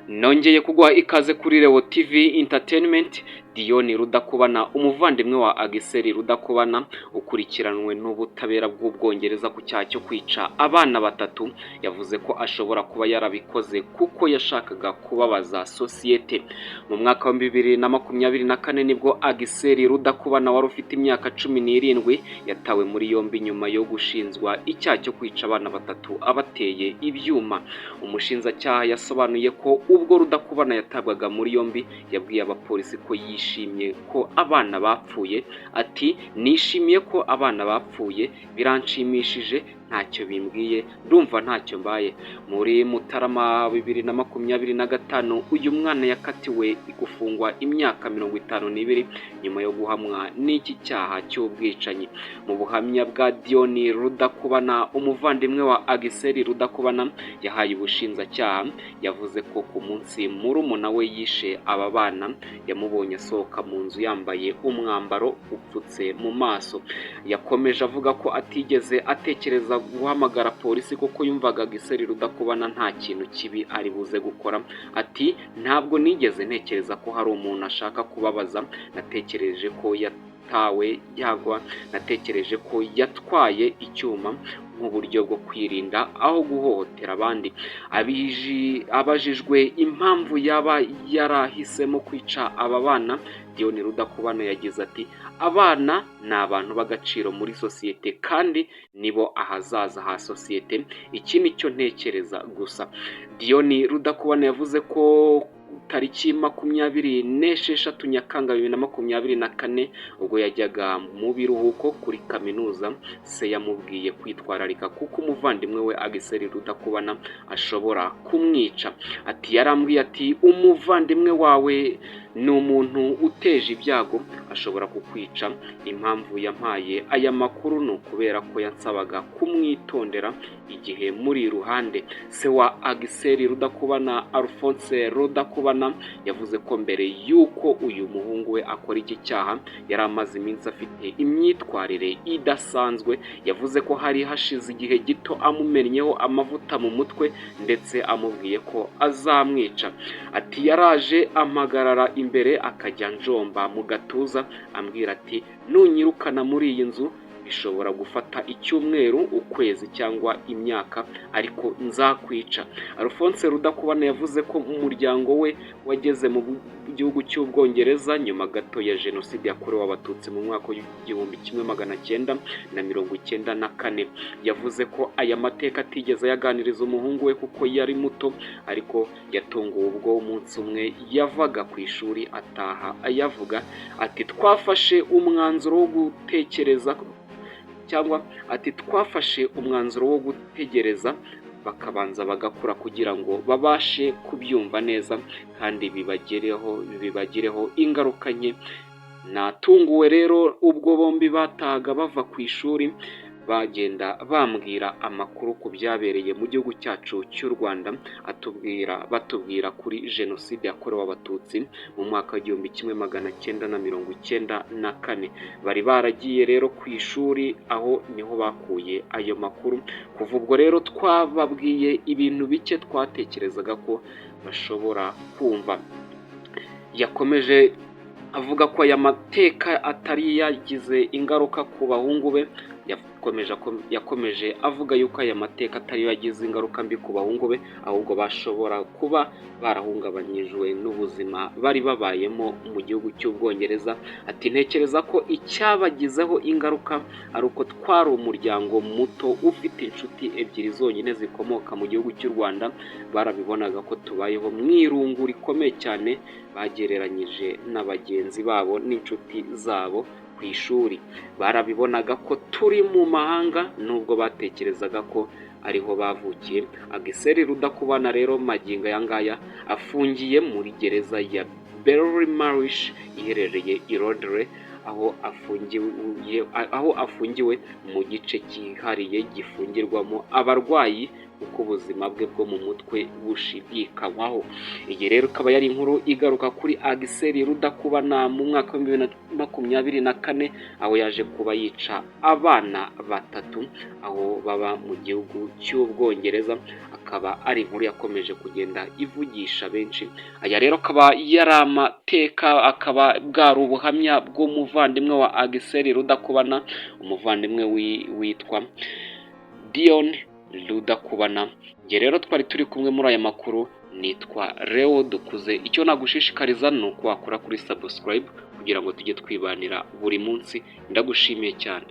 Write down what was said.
Nongeye kuguha ikaze kuri Leo TV Entertainment. Dion Rudakubana, umuvandimwe wa Agiseri Rudakubana, ukurikiranwe n'ubutabera bw'Ubwongereza ku cyaha cyo kwica abana batatu, yavuze ko ashobora kuba yarabikoze kuko yashakaga kubabaza sosiyete. Mu mwaka wa 2024 nibwo Agiseri Rudakubana wari ufite imyaka 17 yatawe muri yombi nyuma yo gushinzwa icyaha cyo kwica abana batatu abateye ibyuma. Umushinjacyaha yasobanuye ko ubwo Rudakubana yatabwaga muri yombi yabwiye abapolisi ko yishimiye ko abana bapfuye. Ati, nishimiye ko abana bapfuye, biranshimishije, ntacyo bimbwiye, ndumva ntacyo mbaye. Muri Mutarama 2025 uyu mwana yakatiwe gufungwa imyaka 52 nyuma yo guhamwa n'iki cyaha cy'ubwicanyi. Mu buhamya bwa Dion Rudakubana, umuvandimwe wa Agiseri Rudakubana yahaye ubushinjacyaha, yavuze ko ku munsi murumuna we yishe aba bana yamubonye asohoka mu nzu yambaye umwambaro upfutse mu maso. Yakomeje avuga ko atigeze atekereza guhamagara polisi kuko yumvaga Agiseri Rudakubana nta kintu kibi ari buze gukora. Ati, ntabwo nigeze ntekereza ko hari umuntu ashaka kubabaza, natekereje ko natekereje ko yatwaye icyuma nk'uburyo bwo kwirinda aho guhohotera abandi. Abajijwe impamvu yaba yarahisemo kwica aba bana, Dion Rudakubana yagize ati, abana ni abantu b'agaciro muri sosiyete kandi nibo ahazaza ha sosiyete, iki nicyo ntekereza gusa. Dion Rudakubana yavuze ko tariki 26 Nyakanga 2024 ubwo yajyaga mu biruhuko kuri kaminuza, se yamubwiye kwitwararika kuko umuvandimwe we Agiseri Rudakubana ashobora kumwica. Ati, yarambwiye ati, umuvandimwe wawe ni umuntu uteje ibyago, ashobora kukwica. Impamvu yampaye aya makuru ni ukubera ko yansabaga kumwitondera igihe muri iruhande. Se wa Agiseri Rudakubana, Alphonse Rudakubana, yavuze ko mbere y'uko uyu muhungu we akora iki cyaha yari amaze iminsi afite imyitwarire idasanzwe. Yavuze ko hari hashize igihe gito amumennyeho amavuta mu mutwe ndetse amubwiye ko azamwica. Ati, yaraje amagarara imbere akajya njomba mu gatuza ambwira ati, nunyirukana muri iyi nzu bishobora gufata icyumweru, ukwezi cyangwa imyaka, ariko nzakwica. Alphonse Rudakubana yavuze ko umuryango we wageze mu gihugu cy'Ubwongereza nyuma gato ya Jenoside yakorewe Abatutsi mu mwaka w'1994. Yavuze ko aya mateka atigeze yaganiriza umuhungu we kuko yari muto, ariko yatunguwe ubwo umunsi umwe yavaga ku ishuri ataha ayavuga. Ati, twafashe umwanzuro wo gutegereza bakabanza bagakura kugira ngo babashe kubyumva neza kandi bibagireho ingaruka nke. Natunguwe rero ubwo bombi bataga bava ku ishuri bagenda bambwira amakuru ku byabereye mu gihugu cyacu cy'u Rwanda, batubwira kuri Jenoside yakorewe Abatutsi mu mwaka wa 1994. Bari baragiye rero ku ishuri, aho niho bakuye ayo makuru. Kuva ubwo rero twababwiye ibintu bike twatekerezaga ko bashobora kumva. Yakomeje avuga ko aya mateka atari yagize ingaruka ku bahungu be. Yakomeje avuga yuko aya mateka atari yagize ingaruka mbi ku bahungu be, ahubwo bashobora kuba barahungabanyijwe n'ubuzima bari babayemo mu gihugu cy'Ubwongereza. Ati, ntekereza ko icyabagizeho ingaruka ari uko twari umuryango muto ufite inshuti ebyiri zonyine zikomoka mu gihugu cy'u Rwanda. Barabibonaga ko tubayeho mu irungu rikomeye cyane bagereranyije na bagenzi babo n'inshuti zabo ku ishuri. Barabibonaga ko turi mu mahanga nubwo batekerezaga ko ariho bavukiye. Agiseri Rudakubana rero magingo aya ngaya afungiye muri gereza ya Belmarsh iherereye i Londres, aho afungiwe mu gice cyihariye gifungirwamo abarwayi uko ubuzima bwe bwo mu mutwe bushidikanywaho. Iyi rero ikaba yari inkuru igaruka kuri Agiseri Rudakubana mu mwaka wa 2024, aho yaje kuba yica abana batatu aho baba mu gihugu cy'Ubwongereza. akaba ari inkuru yakomeje kugenda ivugisha benshi. Aya rero akaba yari amateka, akaba bwari ubuhamya bw'umuvandimwe wa Agiseri Rudakubana, umuvandimwe witwa Dion Rudakubana. Njye rero twari turi kumwe muri aya makuru, nitwa Leo Dukuze. Icyo nagushishikariza ni uko wakora kuri subscribe kugira ngo tujye twibanira buri munsi. Ndagushimiye cyane.